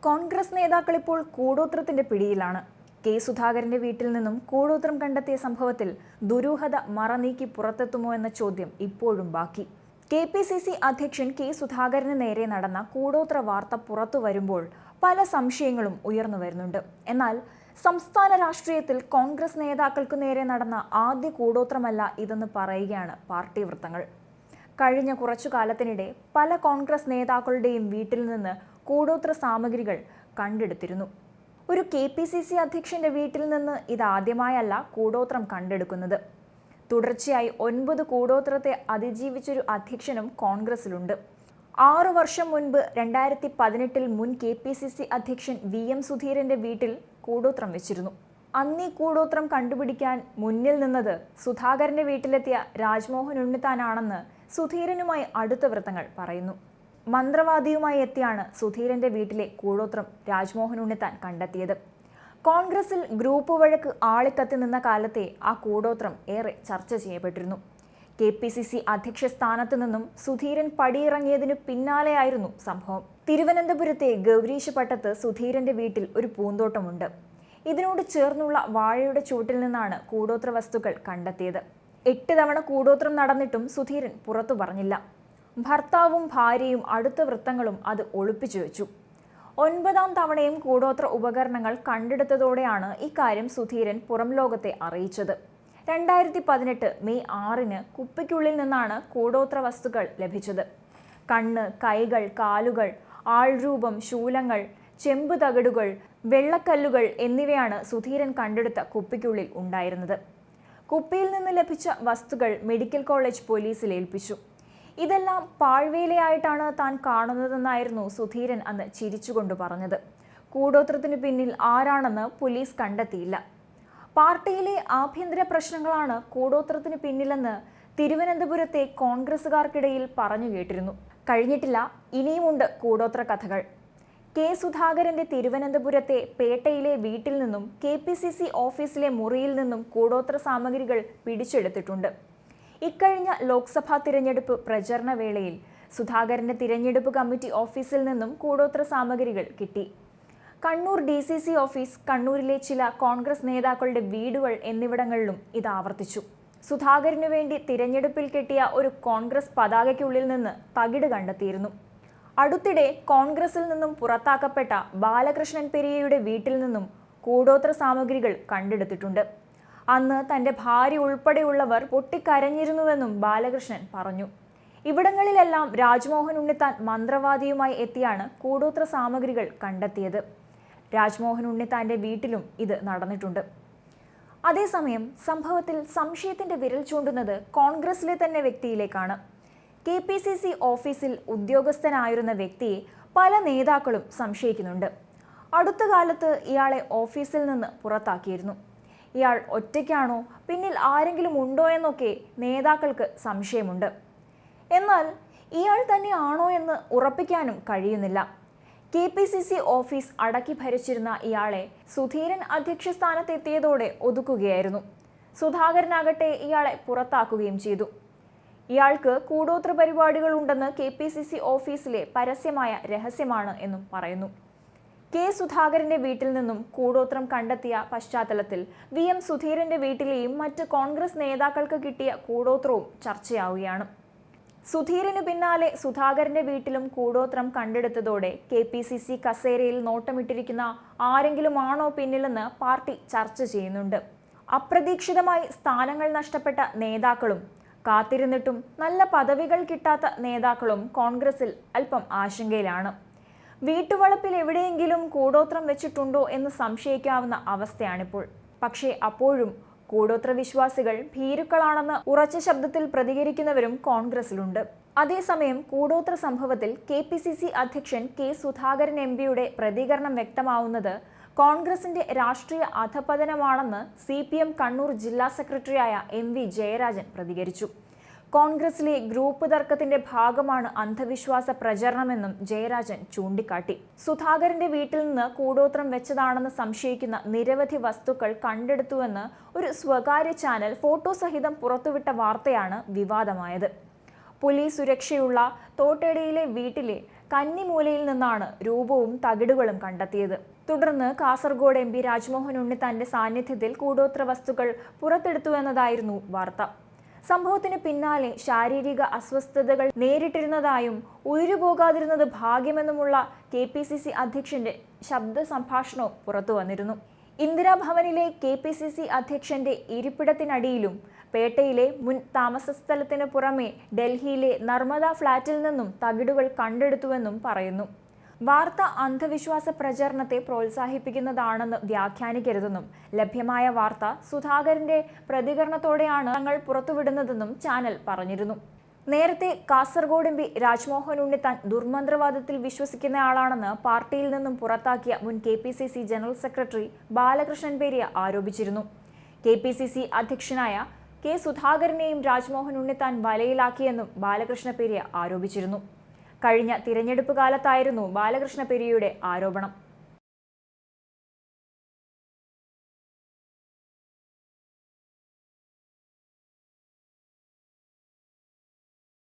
കോൺഗ്രസ് നേതാക്കൾ ഇപ്പോൾ കൂടോത്രത്തിന്റെ പിടിയിലാണ്. കെ സുധാകരന്റെ വീട്ടിൽ നിന്നും കൂടോത്രം കണ്ടെത്തിയ സംഭവത്തിൽ ദുരൂഹത മറനീക്കി പുറത്തെത്തുമോ എന്ന ചോദ്യം ഇപ്പോഴും ബാക്കി. KPCC അധ്യക്ഷൻ കെ സുധാകരന് നേരെ നടന്ന കൂടോത്ര വാർത്ത പുറത്തു വരുമ്പോൾ പല സംശയങ്ങളും ഉയർന്നു വരുന്നുണ്ട്. എന്നാൽ സംസ്ഥാന രാഷ്ട്രീയത്തിൽ കോൺഗ്രസ് നേതാക്കൾക്കു നേരെ നടന്ന ആദ്യ കൂടോത്രമല്ല ഇതെന്ന് പറയുകയാണ് പാർട്ടി വൃത്തങ്ങൾ. കഴിഞ്ഞ കുറച്ചു കാലത്തിനിടെ പല കോൺഗ്രസ് നേതാക്കളുടെയും വീട്ടിൽ നിന്ന് കൂടോത്ര സാമഗ്രികൾ കണ്ടെടുത്തിരുന്നു. ഒരു KPCC അധ്യക്ഷന്റെ വീട്ടിൽ നിന്ന് ഇതാദ്യമായല്ല കൂടോത്രം കണ്ടെടുക്കുന്നത്. തുടർച്ചയായി 9 കൂടോത്രത്തെ അതിജീവിച്ചൊരു അധ്യക്ഷനും കോൺഗ്രസിലുണ്ട്. 6 വർഷം മുൻപ് 2018 മുൻ KPCC അധ്യക്ഷൻ VM സുധീരന്റെ വീട്ടിൽ കൂടോത്രം വെച്ചിരുന്നു. അന്നീ കൂടോത്രം കണ്ടുപിടിക്കാൻ മുന്നിൽ നിന്നത് സുധാകരന്റെ വീട്ടിലെത്തിയ രാജ്മോഹൻ ഉണ്ണിത്താനാണെന്ന് സുധീരനുമായി അടുത്ത വൃത്തങ്ങൾ പറയുന്നു. മന്ത്രവാദിയുമായി എത്തിയാണ് സുധീരന്റെ വീട്ടിലെ കൂടോത്രം രാജ്മോഹൻ ഉണ്ണിത്താൻ കണ്ടെത്തിയത്. കോൺഗ്രസിൽ ഗ്രൂപ്പ് വഴക്ക് ആളിക്കത്തി നിന്ന കാലത്തെ ആ കൂടോത്രം ഏറെ ചർച്ച ചെയ്യപ്പെട്ടിരുന്നു. KPCC അധ്യക്ഷ സ്ഥാനത്ത് നിന്നും സുധീരൻ പടിയിറങ്ങിയതിനു പിന്നാലെയായിരുന്നു സംഭവം. തിരുവനന്തപുരത്തെ ഗൗരീശ് പട്ടത്ത് സുധീരന്റെ വീട്ടിൽ ഒരു പൂന്തോട്ടമുണ്ട്. ഇതിനോട് ചേർന്നുള്ള വാഴയുടെ ചൂട്ടിൽ നിന്നാണ് കൂടോത്ര വസ്തുക്കൾ കണ്ടെത്തിയത്. 8 തവണ കൂടോത്രം നടന്നിട്ടും സുധീരൻ പുറത്തു പറഞ്ഞില്ല. ഭർത്താവും ഭാര്യയും അടുത്ത വൃത്തങ്ങളും അത് ഒളിപ്പിച്ചു വെച്ചു. 9ാം തവണയും കൂടോത്ര ഉപകരണങ്ങൾ കണ്ടെടുത്തതോടെയാണ് ഇക്കാര്യം സുധീരൻ പുറം ലോകത്തെ അറിയിച്ചത്. 2018 മെയ് 6-ന് കുപ്പിക്കുള്ളിൽ നിന്നാണ് കൂടോത്ര വസ്തുക്കൾ ലഭിച്ചത്. കണ്ണ്, കൈകൾ, കാലുകൾ, ആൾരൂപം, ശൂലങ്ങൾ, ചെമ്പ് തകിടുകൾ, വെള്ളക്കല്ലുകൾ എന്നിവയാണ് സുധീരൻ കണ്ടെടുത്ത കുപ്പിക്കുള്ളിൽ ഉണ്ടായിരുന്നത്. കുപ്പിയിൽ നിന്ന് ലഭിച്ച വസ്തുക്കൾ മെഡിക്കൽ കോളേജ് പോലീസിൽ ഏൽപ്പിച്ചു. ഇതെല്ലാം പാഴ്വേലയായിട്ടാണ് താൻ കാണുന്നതെന്നായിരുന്നു സുധീരൻ അന്ന് ചിരിച്ചുകൊണ്ട് പറഞ്ഞത്. കൂടോത്രത്തിന് പിന്നിൽ ആരാണെന്ന് പോലീസ് കണ്ടെത്തിയില്ല. പാർട്ടിയിലെ ആഭ്യന്തര പ്രശ്നങ്ങളാണ് കൂടോത്രത്തിന് പിന്നിലെന്ന് തിരുവനന്തപുരത്തെ കോൺഗ്രസുകാർക്കിടയിൽ പറഞ്ഞു കേട്ടിരുന്നു. കഴിഞ്ഞിട്ടില്ല, ഇനിയുമുണ്ട് കൂടോത്ര കഥകൾ. കെ സുധാകരന്റെ തിരുവനന്തപുരത്തെ പേട്ടയിലെ വീട്ടിൽ നിന്നും KPCC ഓഫീസിലെ മുറിയിൽ നിന്നും കൂടോത്ര സാമഗ്രികൾ പിടിച്ചെടുത്തിട്ടുണ്ട്. ഇക്കഴിഞ്ഞ ലോക്സഭാ തിരഞ്ഞെടുപ്പ് പ്രചരണ വേളയിൽ സുധാകരന്റെ തിരഞ്ഞെടുപ്പ് കമ്മിറ്റി ഓഫീസിൽ നിന്നും കൂടോത്ര സാമഗ്രികൾ കിട്ടി. കണ്ണൂർ DCC ഓഫീസ്, കണ്ണൂരിലെ ചില കോൺഗ്രസ് നേതാക്കളുടെ വീടുകൾ എന്നിവിടങ്ങളിലും ഇത് ആവർത്തിച്ചു. സുധാകരനു വേണ്ടി തിരഞ്ഞെടുപ്പിൽ കിട്ടിയ ഒരു കോൺഗ്രസ് പതാകയ്ക്കുള്ളിൽ നിന്ന് തകിട് കണ്ടെത്തിയിരുന്നു. അടുത്തിടെ കോൺഗ്രസിൽ നിന്നും പുറത്താക്കപ്പെട്ട ബാലകൃഷ്ണൻ പെരിയയുടെ വീട്ടിൽ നിന്നും കൂടോത്ര സാമഗ്രികൾ കണ്ടെടുത്തിട്ടുണ്ട്. അന്ന് തന്റെ ഭാര്യ ഉൾപ്പെടെയുള്ളവർ പൊട്ടിക്കരഞ്ഞിരുന്നുവെന്നും ബാലകൃഷ്ണൻ പറഞ്ഞു. ഇവിടങ്ങളിലെല്ലാം രാജ്മോഹൻ ഉണ്ണിത്താൻ മന്ത്രവാദിയുമായി എത്തിയാണ് കൂടോത്ര സാമഗ്രികൾ കണ്ടെത്തിയത്. രാജ്മോഹൻ ഉണ്ണിത്താന്റെ വീട്ടിലും ഇത് നടന്നിട്ടുണ്ട്. അതേസമയം സംഭവത്തിൽ സംശയത്തിന്റെ വിരൽ ചൂണ്ടുന്നത് കോൺഗ്രസിലെ തന്നെ വ്യക്തിയിലേക്കാണ്. KPCC ഓഫീസിൽ ഉദ്യോഗസ്ഥനായിരുന്ന വ്യക്തിയെ പല നേതാക്കളും സംശയിക്കുന്നുണ്ട്. അടുത്ത കാലത്ത് ഇയാളെ ഓഫീസിൽ നിന്ന് പുറത്താക്കിയിരുന്നു. ഇയാൾ ഒറ്റയ്ക്കാണോ, പിന്നിൽ ആരെങ്കിലും ഉണ്ടോ എന്നൊക്കെ നേതാക്കൾക്ക് സംശയമുണ്ട്. എന്നാൽ ഇയാൾ തന്നെയാണോ എന്ന് ഉറപ്പിക്കാനും കഴിയുന്നില്ല. KPCC ഓഫീസ് അടക്കി ഭരിച്ചിരുന്ന ഇയാളെ സുധീരൻ അധ്യക്ഷ സ്ഥാനത്തെത്തിയതോടെ ഒതുക്കുകയായിരുന്നു. സുധാകരനാകട്ടെ ഇയാളെ പുറത്താക്കുകയും ചെയ്തു. ഇയാൾക്ക് കൂടോത്ര പരിപാടികൾ ഉണ്ടെന്ന് KPCC ഓഫീസിലെ പരസ്യമായ രഹസ്യമാണ് എന്നും പറയുന്നു. കെ സുധാകരന്റെ വീട്ടിൽ നിന്നും കൂടോത്രം കണ്ടെത്തിയ പശ്ചാത്തലത്തിൽ VM സുധീരന്റെ വീട്ടിലെയും മറ്റ് കോൺഗ്രസ് നേതാക്കൾക്ക് കിട്ടിയ കൂടോത്രവും ചർച്ചയാവുകയാണ്. സുധീരന് പിന്നാലെ സുധാകരന്റെ വീട്ടിലും കൂടോത്രം കണ്ടെടുത്തതോടെ KPCC കസേരയിൽ നോട്ടമിട്ടിരിക്കുന്ന ആരെങ്കിലും ആണോ പിന്നിലെന്ന് പാർട്ടി ചർച്ച ചെയ്യുന്നുണ്ട്. അപ്രതീക്ഷിതമായി സ്ഥാനങ്ങൾ നഷ്ടപ്പെട്ട നേതാക്കളും കാത്തിരുന്നിട്ടും നല്ല പദവികൾ കിട്ടാത്ത നേതാക്കളും കോൺഗ്രസിൽ അല്പം ആശങ്കയിലാണ്. വീട്ടുവളപ്പിൽ എവിടെയെങ്കിലും കൂടോത്രം വെച്ചിട്ടുണ്ടോ എന്ന് സംശയിക്കാവുന്ന അവസ്ഥയാണിപ്പോൾ. പക്ഷേ അപ്പോഴും കൂടോത്ര വിശ്വാസികൾ ഭീരുക്കളാണെന്ന് ഉറച്ച ശബ്ദത്തിൽ പ്രതികരിക്കുന്നവരും കോൺഗ്രസിലുണ്ട്. അതേസമയം കൂടോത്ര സംഭവത്തിൽ KPCC അധ്യക്ഷൻ കെ സുധാകരൻ MPയുടെ പ്രതികരണം വ്യക്തമാവുന്നത് കോൺഗ്രസിന്റെ രാഷ്ട്രീയ അധപതനമാണെന്ന് CPM കണ്ണൂർ ജില്ലാ സെക്രട്ടറിയായ MV ജയരാജൻ പ്രതികരിച്ചു. കോൺഗ്രസിലെ ഗ്രൂപ്പ് തർക്കത്തിന്റെ ഭാഗമാണ് അന്ധവിശ്വാസ പ്രചരണമെന്നും ജയരാജൻ ചൂണ്ടിക്കാട്ടി. സുധാകരന്റെ വീട്ടിൽ നിന്ന് കൂടോത്രം വെച്ചതാണെന്ന് സംശയിക്കുന്ന നിരവധി വസ്തുക്കൾ കണ്ടെടുത്തുവെന്ന് ഒരു സ്വകാര്യ ചാനൽ ഫോട്ടോ സഹിതം പുറത്തുവിട്ട വാർത്തയാണ് വിവാദമായത്. പോലീസ് സുരക്ഷയുള്ള തോട്ടടയിലെ വീട്ടിലെ കന്നിമൂലയിൽ നിന്നാണ് രൂപവും തകിടുകളും കണ്ടെത്തിയത്. തുടർന്ന് കാസർഗോഡ് MP രാജ്മോഹൻ ഉണ്ണിത്താന്റെ സാന്നിധ്യത്തിൽ കൂടോത്ര വസ്തുക്കൾ പുറത്തെടുത്തുവെന്നതായിരുന്നു വാർത്ത. സംഭവത്തിന് പിന്നാലെ ശാരീരിക അസ്വസ്ഥതകൾ നേരിട്ടിരുന്നതായും ഉരുപോകാതിരുന്നത് ഭാഗ്യമെന്നുമുള്ള KPCC അധ്യക്ഷന്റെ ശബ്ദ സംഭാഷണവും പുറത്തു വന്നിരുന്നു. ഇന്ദിരാഭവനിലെ KPCC അധ്യക്ഷന്റെ ഇരിപ്പിടത്തിനടിയിലും പേട്ടയിലെ മുൻ താമസസ്ഥലത്തിന് പുറമെ ഡൽഹിയിലെ നർമ്മദ ഫ്ളാറ്റിൽ നിന്നും തകിടുകൾ കണ്ടെടുത്തുവെന്നും പറയുന്നു. വാർത്ത അന്ധവിശ്വാസ പ്രചരണത്തെ പ്രോത്സാഹിപ്പിക്കുന്നതാണെന്ന് വ്യാഖ്യാനിക്കരുതെന്നും ലഭ്യമായ വാർത്ത സുധാകരന്റെ പ്രതികരണത്തോടെയാണ് തങ്ങൾ പുറത്തുവിടുന്നതെന്നും ചാനൽ പറഞ്ഞിരുന്നു. നേരത്തെ കാസർഗോഡ് MP രാജ്മോഹൻ ഉണ്ണിത്താൻ ദുർമന്ത്രവാദത്തിൽ വിശ്വസിക്കുന്നയാളാണെന്ന് പാർട്ടിയിൽ നിന്നും പുറത്താക്കിയ മുൻ KPCC general secretary Balakrishnan Periya ആരോപിച്ചിരുന്നു. KPCC അധ്യക്ഷനായ K സുധാകരനെയും രാജ്മോഹൻ ഉണ്ണിത്താൻ വലയിലാക്കിയെന്നും ബാലകൃഷ്ണ പെരിയ ആരോപിച്ചിരുന്നു. കഴിഞ്ഞ തിരഞ്ഞെടുപ്പ് കാലത്തായിരുന്നു ബാലകൃഷ്ണ പെരിയയുടെ ആരോപണം.